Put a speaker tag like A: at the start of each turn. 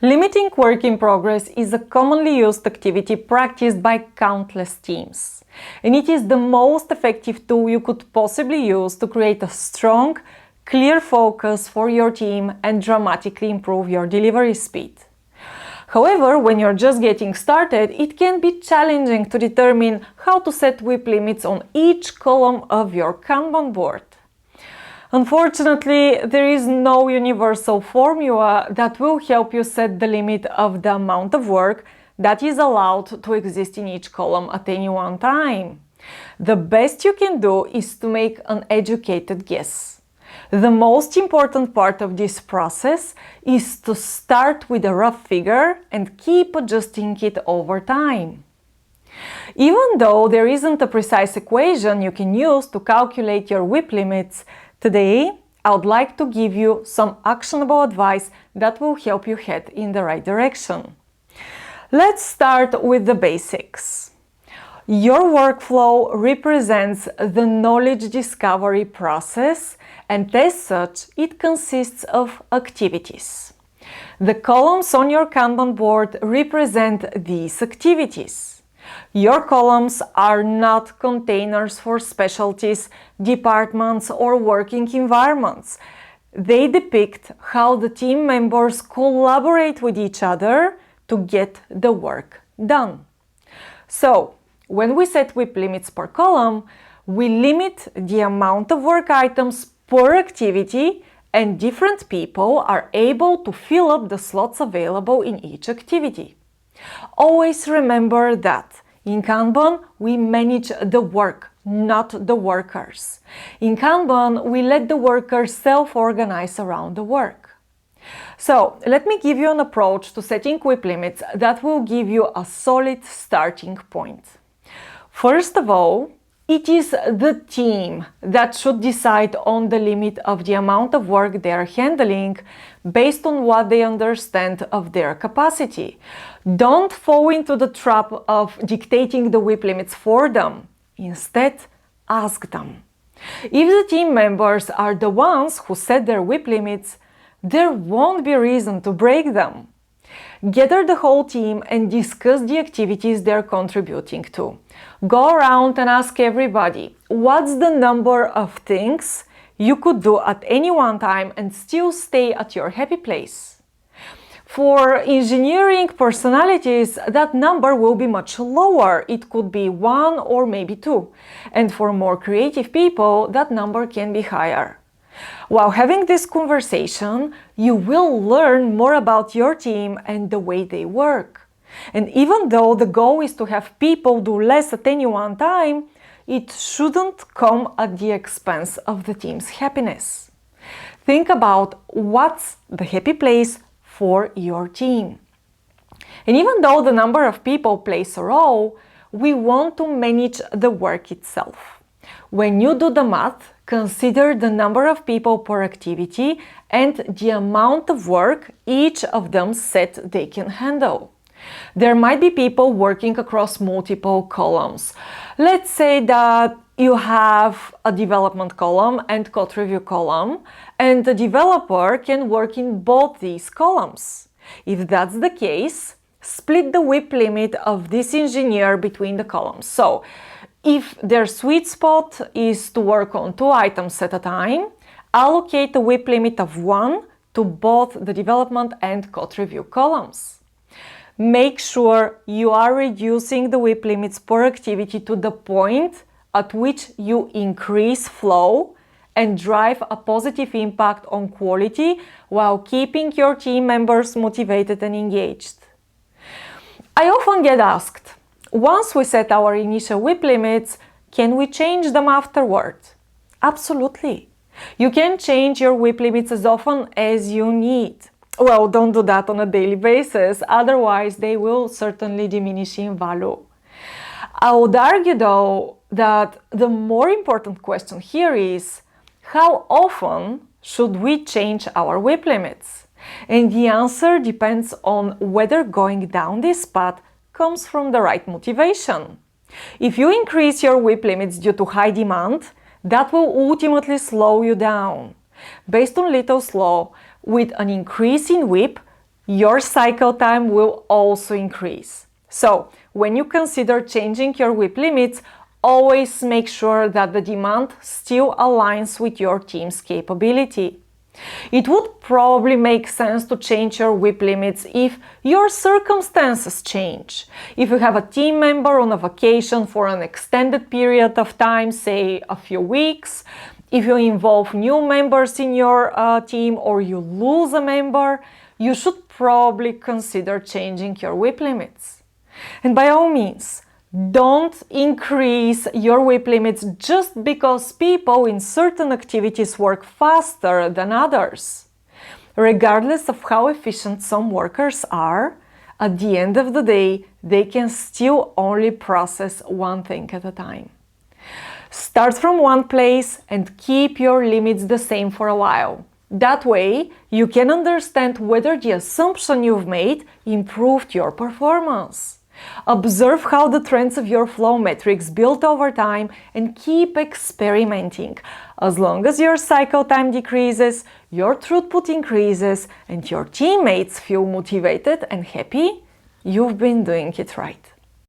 A: Limiting work in progress is a commonly used activity practiced by countless teams, and it is the most effective tool you could possibly use to create a strong, clear focus for your team and dramatically improve your delivery speed. However, when you're just getting started, it can be challenging to determine how to set WIP limits on each column of your Kanban board. Unfortunately, there is no universal formula that will help you set the limit of the amount of work that is allowed to exist in each column at any one time. The best you can do is to make an educated guess. The most important part of this process is to start with a rough figure and keep adjusting it over time. Even though there isn't a precise equation you can use to calculate your WIP limits, today, I would like to give you some actionable advice that will help you head in the right direction. Let's start with the basics. Your workflow represents the knowledge discovery process, and as such, it consists of activities. The columns on your Kanban board represent these activities. Your columns are not containers for specialties, departments, or working environments. They depict how the team members collaborate with each other to get the work done. So, when we set WIP limits per column, we limit the amount of work items per activity, and different people are able to fill up the slots available in each activity. Always remember that in Kanban, we manage the work, not the workers. In Kanban, we let the workers self-organize around the work. So, let me give you an approach to setting WIP limits that will give you a solid starting point. First of all, it is the team that should decide on the limit of the amount of work they are handling based on what they understand of their capacity. Don't fall into the trap of dictating the WIP limits for them. Instead, ask them. If the team members are the ones who set their WIP limits, there won't be reason to break them. Gather the whole team and discuss the activities they're contributing to. Go around and ask everybody, what's the number of things you could do at any one time and still stay at your happy place? For engineering personalities, that number will be much lower. It could be 1 or maybe 2. And for more creative people, that number can be higher. While having this conversation, you will learn more about your team and the way they work. And even though the goal is to have people do less at any one time, it shouldn't come at the expense of the team's happiness. Think about what's the happy place for your team. And even though the number of people plays a role, we want to manage the work itself. When you do the math, consider the number of people per activity and the amount of work each of them said they can handle. There might be people working across multiple columns. Let's say that you have a development column and code review column, and the developer can work in both these columns. If that's the case, split the WIP limit of this engineer between the columns. So, if their sweet spot is to work on 2 items at a time, allocate a WIP limit of 1 to both the development and code review columns. Make sure you are reducing the WIP limits per activity to the point at which you increase flow and drive a positive impact on quality while keeping your team members motivated and engaged. I often get asked, once we set our initial WIP limits, can we change them afterward? Absolutely. You can change your WIP limits as often as you need. Well, don't do that on a daily basis, otherwise they will certainly diminish in value. I would argue though that the more important question here is, how often should we change our WIP limits? And the answer depends on whether going down this path comes from the right motivation. If you increase your WIP limits due to high demand, that will ultimately slow you down. Based on Little's law, with an increase in WIP, your cycle time will also increase. So, when you consider changing your WIP limits, always make sure that the demand still aligns with your team's capability. It would probably make sense to change your WIP limits if your circumstances change. If you have a team member on a vacation for an extended period of time, say a few weeks, if you involve new members in your team or you lose a member, you should probably consider changing your WIP limits. And by all means, don't increase your WIP limits just because people in certain activities work faster than others. Regardless of how efficient some workers are, at the end of the day, they can still only process one thing at a time. Start from one place and keep your limits the same for a while. That way, you can understand whether the assumption you've made improved your performance. Observe how the trends of your flow metrics build over time and keep experimenting. As long as your cycle time decreases, your throughput increases, and your teammates feel motivated and happy, you've been doing it right.